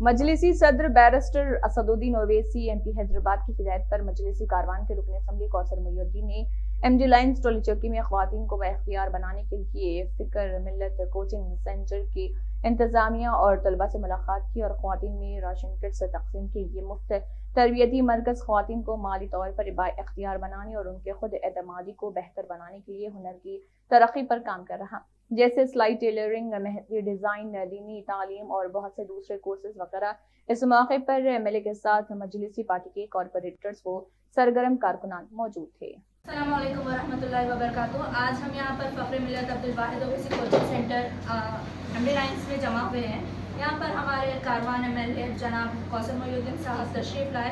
मजलिसी सदर barrister Asaduddin Owaisi MP Hyderabad की हिदायत पर मजलिसी कारवान के रुकन असम्बली कौसर मोहिउद्दीन ने MD लाइन्स टोली चौकी में ख्वातीन को बाइख्तियार बनाने के लिए फिक्र मिल्लत कोचिंग सेंटर की इंतजामिया और तलबा से मुलाकात की और ख्वातीन में राशन किट्स तकसीम के लिए मुफ्त तरबियती मरकज ख्वातीन को माली तौर पर बाइख्तियार बनाने और उनके खुद एतमादी को बेहतर बनाने के लिए हुनर की तरक्की पर काम कर रहा, जैसे सिलाई, टेलरिंग, मेहंदी डिजाइन, दीनी तालीम और बहुत से दूसरे कोर्सेज वगैरह। इस मौके पर MLA के साथ मजलिसी पार्टी के कॉरपोरेटर्स व सरगर्म कारकुनान मौजूद थे। अस्सलाम वालेकुम वरहमतुल्लाहि वबरकातुहू। आज हम यहाँ पर Fakhr Millat Abdul Wahid Owaisi coaching centre MD lines में जमा हुए हैं। यहाँ पर हमारे कारवान MLA जनाब कौसर मोहिउद्दीन साहब तशरीफ़ लाए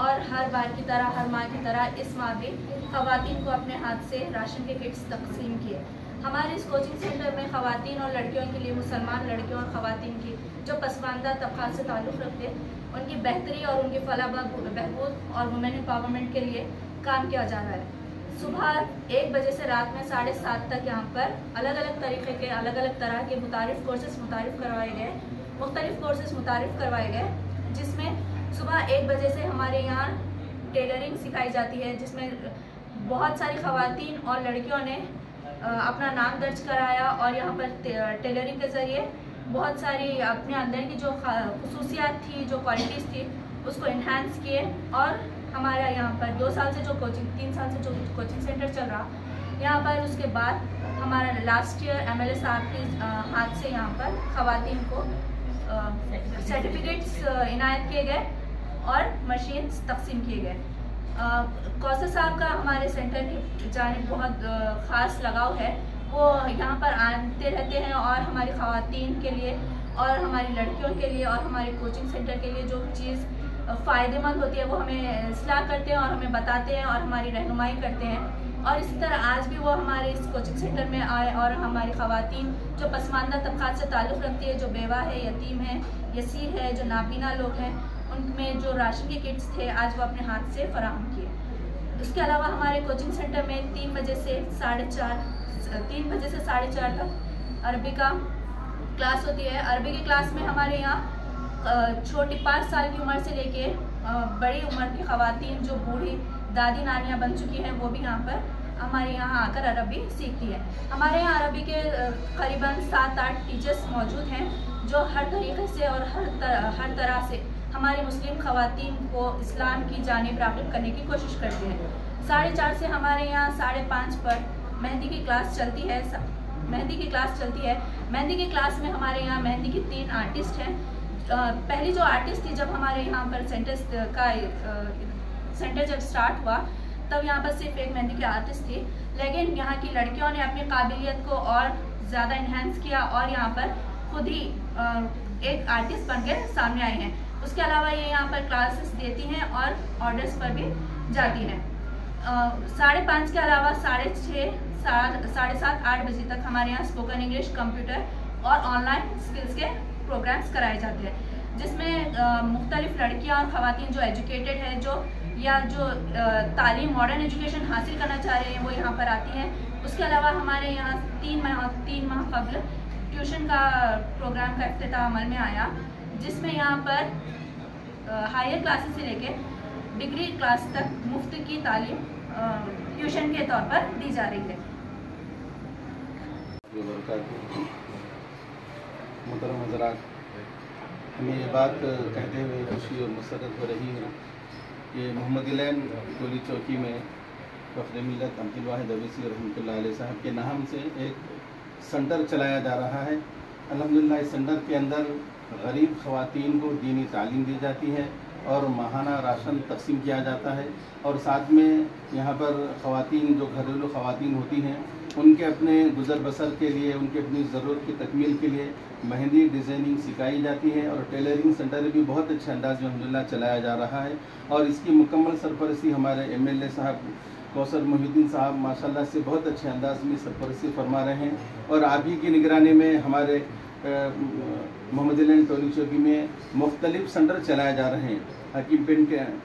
और हर बार की तरह, हर माह की तरह इस माह भी ख़वातीन को अपने हाथ से राशन के किट्स तकसीम किए। हमारे इस कोचिंग सेंटर में ख़वातीन और लड़कियों के लिए, मुसलमान लड़कियों और ख़वातीन की जो पसमानदा तबक़ात से ताल्लुक़ रखते हैं, उनकी बेहतरी और उनकी फलाह बहबूद और वुमेन एम्पावरमेंट के लिए काम किया जा रहा है। सुबह 1 बजे से रात में 7:30 तक यहाँ पर अलग अलग तरीके के, अलग अलग तरह के मुतारिफ कोर्सेज मुतारिफ करवाए गए, जिसमें सुबह 1 बजे से हमारे यहाँ टेलरिंग सिखाई जाती है, जिसमें बहुत सारी ख़वातीन और लड़कियों ने अपना नाम दर्ज कराया और यहाँ पर टेलरिंग के ज़रिए बहुत सारी अपने अंदर की जो खुसूसियात थी, जो क्वालिटीज़ थी, उसको इन्हांस किए। और हमारा यहाँ पर 3 साल से जो कोचिंग सेंटर चल रहा, यहाँ पर उसके बाद हमारा लास्ट ईयर MLA साहब के हाथ से यहाँ पर ख़वातीन को सर्टिफिकेट्स इनायत किए गए और मशीन्स तकसीम किए गए। कौसर साहब का हमारे सेंटर की जानिब बहुत ख़ास लगाव है। वो यहाँ पर आते रहते हैं और हमारी ख़वातीन के लिए और हमारी लड़कियों के लिए और हमारे कोचिंग सेंटर के लिए जो चीज़ फ़ायदेमंद होती है वो हमें इस्लाह करते हैं और हमें बताते हैं और हमारी रहनुमाई करते हैं। और इसी तरह आज भी वो हमारे इस कोचिंग सेंटर में आए और हमारी ख़वातीन जो पसमानदा तबक़ात से ताल्लुक़ रखती है, जो बेवा है, यतीम है, यसीर है, जो नाबीना लोग हैं, उनमें जो राशन के किट्स थे आज वो अपने हाथ से फराहम किए। उसके अलावा हमारे कोचिंग सेंटर में 3 बजे से 4:30 तक अरबी का क्लास होती है। अरबी की क्लास में हमारे यहाँ छोटी 5 साल की उम्र से लेके बड़ी उम्र की ख़वातीन जो बूढ़ी दादी नानियाँ बन चुकी हैं, वो भी यहाँ पर हमारे यहाँ आकर अरबी सीखती है। हमारे यहाँ अरबी के करीबन 7-8 टीचर्स मौजूद हैं जो हर तरीके से और हर तरह से हमारी मुस्लिम ख़वातीन को इस्लाम की जानिब राग़िब करने की कोशिश करते हैं। 4:30 से हमारे यहाँ 5:30 पर मेहंदी की क्लास चलती है। मेहंदी की क्लास में हमारे यहाँ मेहंदी की 3 आर्टिस्ट हैं। पहली जो आर्टिस्ट थी, जब हमारे यहाँ पर सेंटर जब स्टार्ट हुआ तब यहाँ पर सिर्फ एक मेहंदी की आर्टिस्ट थी, लेकिन यहाँ की लड़कियों ने अपनी काबिलियत को और ज़्यादा इन्हांस किया और यहाँ पर खुद ही एक आर्टिस्ट बन के सामने आई हैं। उसके अलावा ये यहाँ पर क्लासेस देती हैं और ऑर्डर्स पर भी जाती हैं। 5:30 के अलावा 6:30, 7:30, 8 बजे तक हमारे यहाँ स्पोकन इंग्लिश, कंप्यूटर और ऑनलाइन स्किल्स के प्रोग्राम्स कराए जाते हैं, जिसमें मुख्तलिफ लड़कियाँ और ख़वातीन जो एजुकेटेड है, जो तालीम, मॉडर्न एजुकेशन हासिल करना चाह रहे हैं, वो यहाँ पर आती हैं। उसके अलावा हमारे यहाँ 3 माह कबल ट्यूशन का प्रोग्राम का इफ्तिताह अमल में आया, जिसमें यहाँ पर हायर क्लासेस से लेके डिग्री क्लास तक मुफ्त की तालीम ट्यूशन के तौर पर दी जा रही है। मोहतरम हज़रात, हमें ये बात कहते हुए खुशी और मसरत हो रही है कि मोहम्मदी लाइन टोली चौकी में फ़ख्र मिल्लत अब्दुल वाहिद ओवैसी रहमतुल्लाह अलैह साहब के नाम से एक सेंटर चलाया जा रहा है। अल्हम्दुलिल्लाह इस सेंटर के अंदर गरीब ख़वातीन को दीनी तालीम दी जाती है और माहाना राशन तकसीम किया जाता है, और साथ में यहाँ पर ख़वातीन जो घरेलू ख़वातीन होती हैं उनके अपने गुज़र बसर के लिए, उनके अपनी ज़रूरत की तकमील के लिए मेहंदी डिज़ाइनिंग सिखाई जाती है। और टेलरिंग सेंटर भी बहुत अच्छे अंदाज में अल्हम्दुलिल्लाह चलाया जा रहा है और इसकी मुकम्मल सरपरस्ती हमारे MLA साहब कौसर मोहिउद्दीन साहब माशाल्लाह से बहुत अच्छे अंदाज में सरपरस्ती फरमा रहे हैं। और आप ही की निगरानी में हमारे मोहम्मदी लाइन टोली चौकी में मुख्तलिफ सेंटर चलाए जा रहे हैं।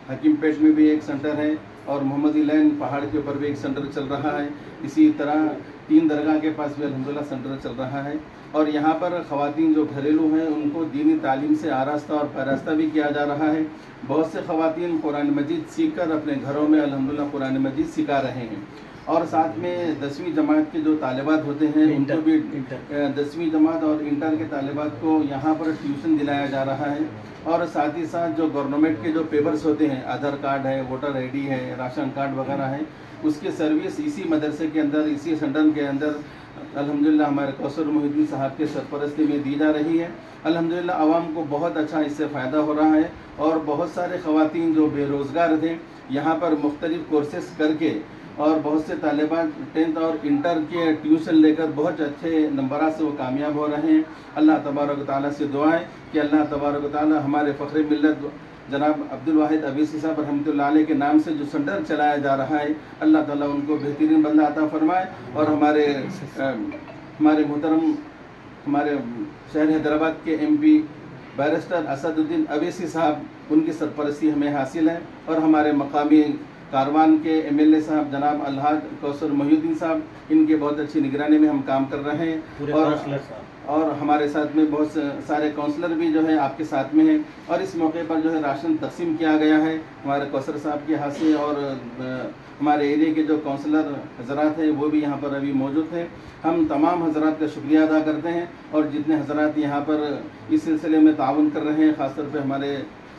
हकीमपेट में भी एक सेंटर है और मोहम्मदी लाइन पहाड़ के ऊपर भी एक सेंटर चल रहा है। इसी तरह 3 दरगाह के पास भी अल्हम्दुलिल्लाह सेंटर चल रहा है। और यहाँ पर ख़वातीन जो घरेलू हैं उनको दीनी तालीम से आरास्ता और पैरास्ता भी किया जा रहा है। बहुत से ख़वातीन कुरान मजीद सीख कर अपने घरों में अल्हम्दुलिल्लाह कुरान मजीद सिखा रहे हैं। और साथ में 10वीं जमात के जो तालिबात होते हैं उनको भी 10वीं जमात और इंटर के तालिबात को यहाँ पर ट्यूशन दिलाया जा रहा है। और साथ ही साथ जो गवर्नमेंट के जो पेपर्स होते हैं, आधार कार्ड है, वोटर आईडी है, राशन कार्ड वगैरह है, उसकी सर्विस इसी मदरसे के अंदर, इसी सेंटर के अंदर अल्हम्दुलिल्लाह हमारे कौसर मोहिउद्दीन साहब के सरपरस्ती में दी जा रही है। अल्हम्दुलिल्लाह आवाम को बहुत अच्छा इससे फ़ायदा हो रहा है। और बहुत सारे ख़वातीन जो बेरोज़गार थे यहाँ पर मुख्तलिफ़ कोर्सेस करके और बहुत से तालिबान 10th और इंटर के ट्यूशन लेकर बहुत अच्छे नंबरात से वो कामयाब हो रहे हैं। अल्लाह तबारक व तआला से दुआ है कि अल्लाह तबारक व तआला हमारे फ़ख्र मिल्लत जनाब अब्दुल वाहिद अवीसी साहब रहमतुल्लाह अलैह के नाम से जो सेंटर चलाया जा रहा है, अल्लाह ताला उनको बेहतरीन बंदा अता फरमाए। और हमारे मोहतरम हमारे शहर हैदराबाद के MP बैरिस्टर असदुद्दीन अवीसी साहब, उनकी सरपरस्ती हमें हासिल है। और हमारे मकामी कारवान के MLA साहब जनाब अलहाज कौसर मोहिउद्दीन साहब, इनके बहुत अच्छी निगरानी में हम काम कर रहे हैं। और हमारे साथ में बहुत सारे काउंसलर भी जो है आपके साथ में हैं। और इस मौके पर जो है राशन तकसीम किया गया है हमारे कौसर साहब के हाथ से। और हमारे एरिया के जो काउंसलर हजरात हैं वो भी यहाँ पर अभी मौजूद हैं। हम तमाम हजरात का शुक्रिया अदा करते हैं। और जितने हजरात यहाँ पर इस सिलसिले में ताउन कर रहे हैं, ख़ासतौर पर हमारे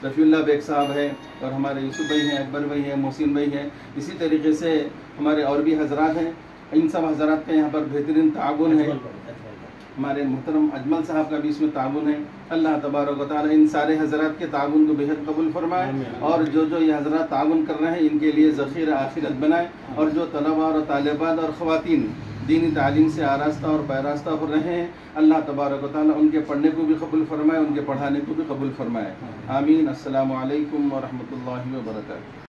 रफ़ीउल्लाह बेग साहब है, और हमारे यूसुफ भाई हैं, अकबर भाई हैं, मोहसिन भाई हैं, इसी तरीके से हमारे और भी हजरात हैं। इन सब हजरात का यहाँ पर बेहतरीन ताउन है। हमारे मोहतरम अजमल साहब का भी इसमें ताउन है। अल्लाह तबारक व तआला इन सारे हजरात के ताउन को बेहद कबूल फरमाए। और जो ये हजरात ताउन कर रहे हैं इनके लिए ज़ख़ीरा आखिरत बनाए। और जो तलबा और तालिबात और ख़वातीन दीनी तालीम से आरास्ता और पैरास्ता हो रहे हैं, अल्लाह तबारक व तआला उनके पढ़ने को भी कबूल फरमाए, उनके पढ़ाने को भी कबूल फरमाए। आमीन। अस्सलामु अलैकुम व रहमतुल्लाहि व बरकातुहू।